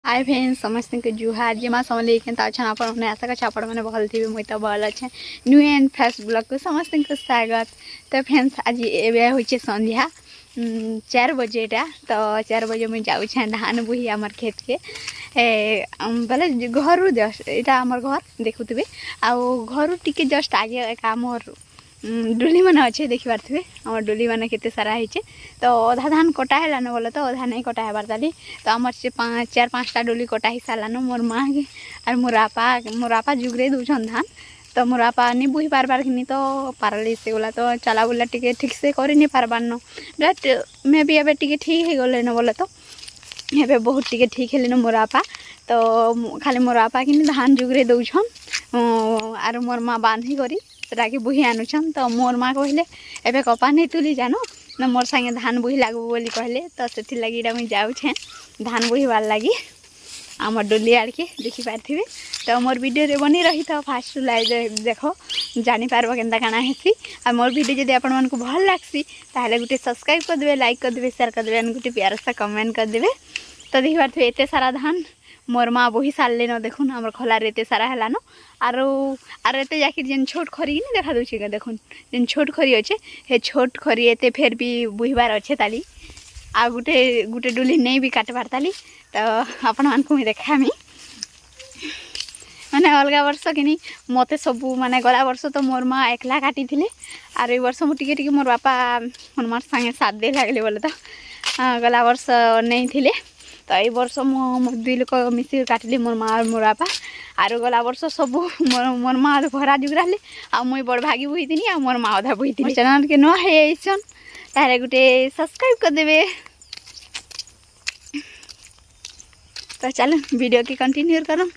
Hi friends समस्त के जुहार जिमा समले के अच्छा आपण आशा कर आपण मैंने भल थी मुई तो भल अच्छे न्यू एंड फ्रेश ब्लॉग को समस्त को स्वागत। तो फ्रेंड्स आज ए हो संध्या 4 बजे तो 4 बजे मुझे जाऊँ धान बोही आमर खेत के बोले घर जस्ट यहाँ आमर घर देखुवे आउ घर टी जस्ट आगे एक आमर डुली मैंने अच्छे देखी पारे आम डुली मैंने केते सारा होचे तो अधा धान कटा है बोले तो अधा नहीं कटा है ताली तो आमर से 4-5टा डुली कटा ही सारान मोर माँ और मोर आपा जुगरे दूसन धान तो मोर आपा नहीं बुही पारबार कि तो पारालिस से गला तो चला बुला टे ठीक से कर नहीं पारबार न बट मे भी एवं टे ठीक हो गले न बोले तो एवं बहुत टे ठीक है मोर आपा तो खाली मोर आपा कि धान जुगरे दौछन और मोर माँ बांधी करी सेटाके बुही आनुछन तो मोर माँ कहले एबे कपा नहीं तुली जानो ना मोर संगे धान बुही लागबो बोली कहले तो सेथि लागि इटा मुई जाउछे धान बुही वाल लागि आम डोली आड़ के देखि पारथिबे तो मोर वीडियो रे बनी रही था फास्ट लाइव देखो जानी पारबो केनता काना हेसी आ मोर वीडियो जदि आपन मन को भल लागसी ताले गुटे सब्सक्राइब कर देबे लाइक कर देबे शेयर कर देबे गुटे प्यार सा कमेंट कर देबे तो देखि पारथिबे एते सारा धान मोर माँ बोही सारे न देखुन आम खोलार एत सारा है न आर एत जाकि जेन छोट खरी नहीं देखा दूसरी देखुन जेन छोट खरी अच्छे हे छोट खरी एत फेर भी बुहबार अच्छे ताली आ गुटे गुटे डुली नहीं भी काटबार ताली तो आपण मान को देखामी मैंने अलग वर्ष कि मत सबू माने गला वर्ष तो मोर माँ एकला काटी थे और ये वर्ष मुझे मोर बापा हनुमान संगे साथ दे लगे बोले तो गला वर्ष नहीं थे तो ये वर्ष दुई लोक मिसिक काटिली मोर माँ और मोर बापा आर गला वर्ष सब मोर माँ भरा जुगरा आ मुई बड़ भागी बोही थी आ मोर माँ अधा बोही थी चैनल के नुआ है तारे गुटे सब्सक्राइब कर देवे तो चलो वीडियो की कंटिन्यू करम।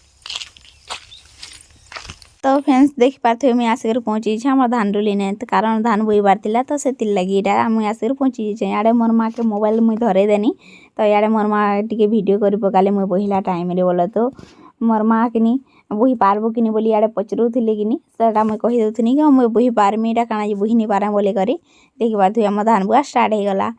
तो फ्रेंड्स देख पारे मुझे आसिक पहुँची आम धान डुली ने तो कारण धान बोईबार तो से लगी मुझे आसिक पहुँची इे मोर माँ के मोबाइल मुझे धरे देनी तो इे मोर माँ टी भिड कर पकाले मुझे बोहिला टाइम बोले तो मोर माँ कि बोही पार्बो कि बोली इे पचरूली कि सेटा मुझे कहीदे कि मुझे बोही पार्मी इटा काଣା बोही नहीं पारे बोली करी देख पारे आम धान बुआ स्टार्ट हो गला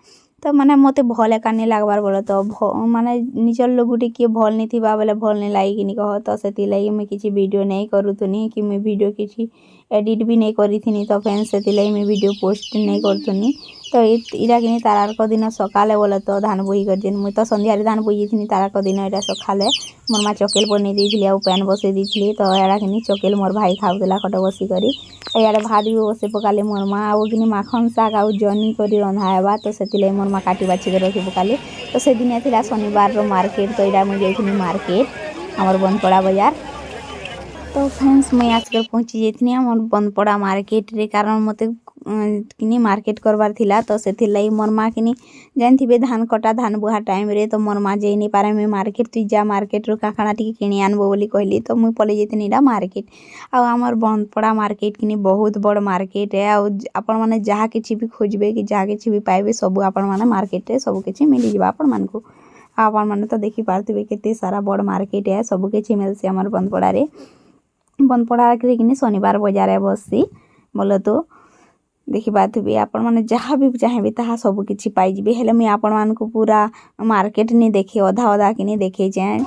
तो माने मत भल एका नहीं लगबार बोले तो माने निजर लोग गोटे किए भल नहीं थी बोले भल नहीं लगे कि कह तो से लगी मुझे किसी वीडियो नहीं करूथुनी कि मुझे वीडियो किसी एडिट भी नहीं करी थी तो फ्रेंड्स से लगी मुझे वीडियो पोस्ट नहीं करूथुनी तो इरा कि ताराक दिन सकाले बोले तो धान बोही कर मुझे तो संध्यारे धान बोही थी ताराक दिन यहाँ सकाले मोर माँ चकेल बन दी आ पैन बसई दी तो एड़ा कि चकेल मोर भाई खाऊला खट बसिक इे भात भी बसे पकाले मोर माँ आउ कि माखन शाग आउ जनी कर रंधावा तो से मोर माँ काटी बाछी रखी पकाले तो से दिन थी शनिवार मार्केट तो यहाँ मुझे जाइए मार्केट आमर बनपड़ा बाजार तो फ्रेंड्स मुझे आसिक पहुँची जाइए आम बनपड़ा मार्केट रे कारण मत कि मार्केट करवार थिला तो से लगी मोर माँ कि जानते धान कटा धान बुहा टाइम रे तो मोर माँ जाई नहीं पारे मुझे मार्केट तु जा मार्केट रू काଣା टी किणी आनबो बोली कहली तो मुझे पलि जाती इटा मार्केट आमर बनपड़ा मार्केट कि बहुत बड़ मार्केट है आपण मैंने जहाँ कि भी खोजबे कि जहाँ कि भी पाइबे सब आपण मैंने मार्केट रे सब किसी मिल जावा आपण मान को आपण मैंने तो देखी पारे केते सारा बड़ मार्केट है सब किसी मिलसी आमर बनपड़ा रे बनपड़ा कि शनिवार बजार बसी बोले तो देखी पारे आपण मैंने जहाँ भी चाहेबे ताहा सब किसी पाइबे हेले मुझे आपण मान को पूरा मार्केट नहीं देखे अधा अधा कि देखे जाए